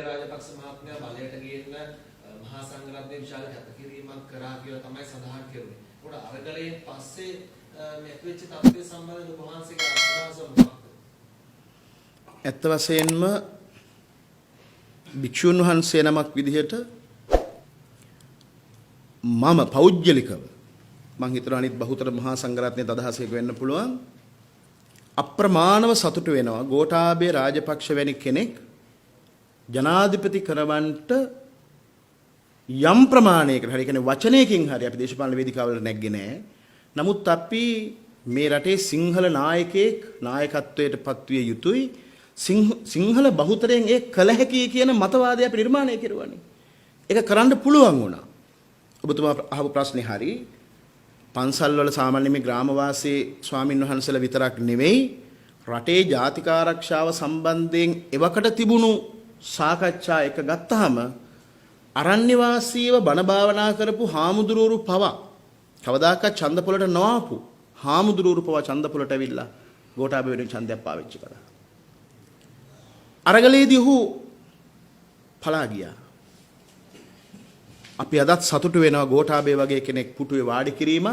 රාජපක්ෂ මහත්මයා බලයට ගේන්න මහා සංඝරත්නයේ විශාල කැපකිරීමක් කරා කියලා තමයි සඳහන් කෙරුවේ. උඩ අරගලයෙන් පස්සේ මේ ඇතිවෙච්ච තත්ත්වය සම්බන්ධව වහන්සේගේ අදහස මොකක්ද? ඇත්ත වශයෙන්ම භික්ෂුන් වහන්සේ නමක් විදිහට මම පෞද්ගලිකව මං හිතනවා අනිත් බහුතර මහා සංඝරත්නයේ අදහසක් වෙන්න පුළුවන් අප්‍රමාණව සතුටු වෙනවා ගෝඨාභය රාජපක්ෂ වැනි කෙනෙක් ජනාධිපති කරවන්නට යම් ප්‍රමාණයකට හරි කියන්නේ වචනයකින් හරි අපි දේශපාලන වේදිකාවල නැග්ගේ නැහැ. නමුත් අපි මේ රටේ සිංහල නායකයෙක් නායකත්වයට පත්විය යුතුයි. සිංහල බහුතරයෙන් ඒ කළ හැකි කියන මතවාදය අපි නිර්මාණය කෙරුවානේ. ඒක කරන්න පුළුවන් වුණා. ඔබතුමා අහපු ප්‍රශ්නේ හරි. පන්සල් වල සාමාන්‍ය මේ ග්‍රාමවාසී ස්වාමින් වහන්සේලා විතරක් නෙවෙයි රටේ ජාතික ආරක්ෂාව සම්බන්ධයෙන් එවකට තිබුණු සාකච්ඡා එක ගත්තාම අරණ්‍ය වාසීව බණ භාවනා කරපු හාමුදුරුවරු පවා කවදාකවත් ඡන්දපොළට නොආපු හාමුදුරුවරු පවා ඡන්දපොළට ඇවිල්ලා ගෝඨාභය වෙනුවෙන් ඡන්දයක් පාවිච්චි කළා. අරගලයේදී ඔහු පලා ගියා. අපි අදත් සතුටු වෙනවා ගෝඨාභය වගේ කෙනෙක් පුටුවේ වාඩි කිරීම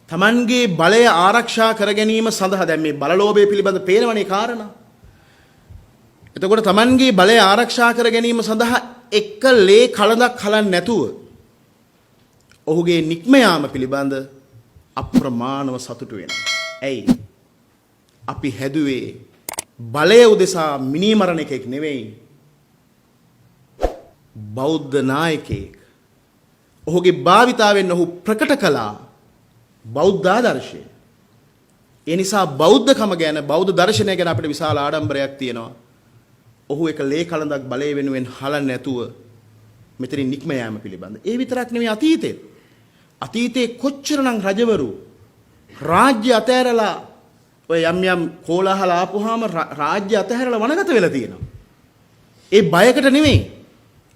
තමන්ගේ බලය ආරක්ෂා කර ගැනීම සඳහා දැන් මේ බලලෝභය පිළිබඳ පේනවනේ කාරණා. එතකොට තමන්ගේ බලය ආරක්ෂා කර ගැනීම සඳහා එක ලේ කලඳක් හලන්නේ නැතුව ඔහුගේ නික්ම යාම පිළිබඳ අප්‍රමාණව සතුටු වෙනවා. ඇයි? අපි හැදුවේ බලය උදෙසා මිනිමරණ එකෙක් නෙවෙයි. බෞද්ධ නායකයෙක්. ඔහුගේ භාවිතාවෙන් ඔහු ප්‍රකට කළා බෞද්ධ ආදර්ශය. ඒ නිසා බෞද්ධකම ගැන බෞද්ධ දර්ශනය ගැන අපිට විශාල ආඩම්බරයක් තියෙනවා. ඔහු එක ලේ කලඳක් බලය වෙනුවෙන් හලන්නේ නැතුව මෙතනින් නික්ම යාම පිළිබඳ. ඒ විතරක් නෙමෙයි අතීතේ කොච්චරනම් රජවරු රාජ්‍ය අතහැරලා ඔය යම් කෝලාහල ආපුවාම රාජ්‍ය අතහැරලා වනගත වෙලා තියෙනවා. ඒ බයකට නෙමෙයි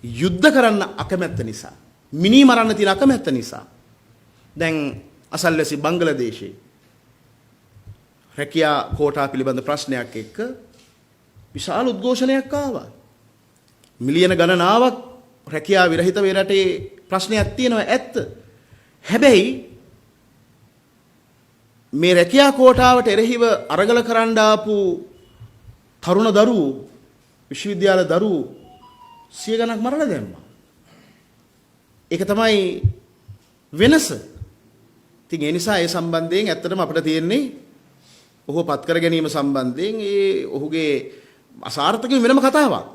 යුද්ධ කරන්න අකමැත්ත නිසා, මිනි මරන්න තියෙන අකමැත්ත නිසා. දැන් අසල්වැසි බංග්ලාදේශයේ රැකියා කෝටා පිළිබඳ ප්‍රශ්නයක් එක්ක විශාල උද්ඝෝෂණයක් ආවා. මිලියන ගණනාවක් රැකියා විරහිත වේ රටේ ප්‍රශ්නයක් තියෙනවා ඇත්ත. හැබැයි මේ රැකියා කෝටාවට එරෙහිව අරගල කරන්න ආපු තරුණ දරුවෝ විශ්වවිද්‍යාල දරුවෝ 100 ගණක් මරලා දැම්මා. ඒක තමයි වෙනස. ඉතින් ඒ නිසා ඒ සම්බන්ධයෙන් ඇත්තටම අපිට තියෙන්නේ ඔහුව පත් කර ගැනීම සම්බන්ධයෙන් ඒ ඔහුගේ අසාර්ථකව වෙනම කතාවක්.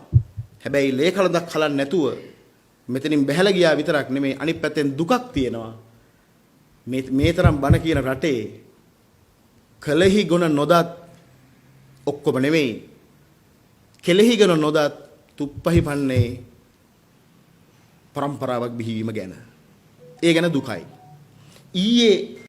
හැබැයි ලේ කලඳක් හලන්නේ නැතුව මෙතනින් බැහැලා ගියා විතරක් නෙමෙයි අනිත් පැත්තෙන් දුකක් තියෙනවා. මේ තරම් බණ කියන රටේ කලෙහි ගුණ නොදත් ඔක්කොම නෙමෙයි. කෙලෙහි ගුණ නොදත් තුප්පහි පන්නේ પરම්පරාවක් බිහිවීම ගැන. ඒ ගැන දුකයි. ඊයේ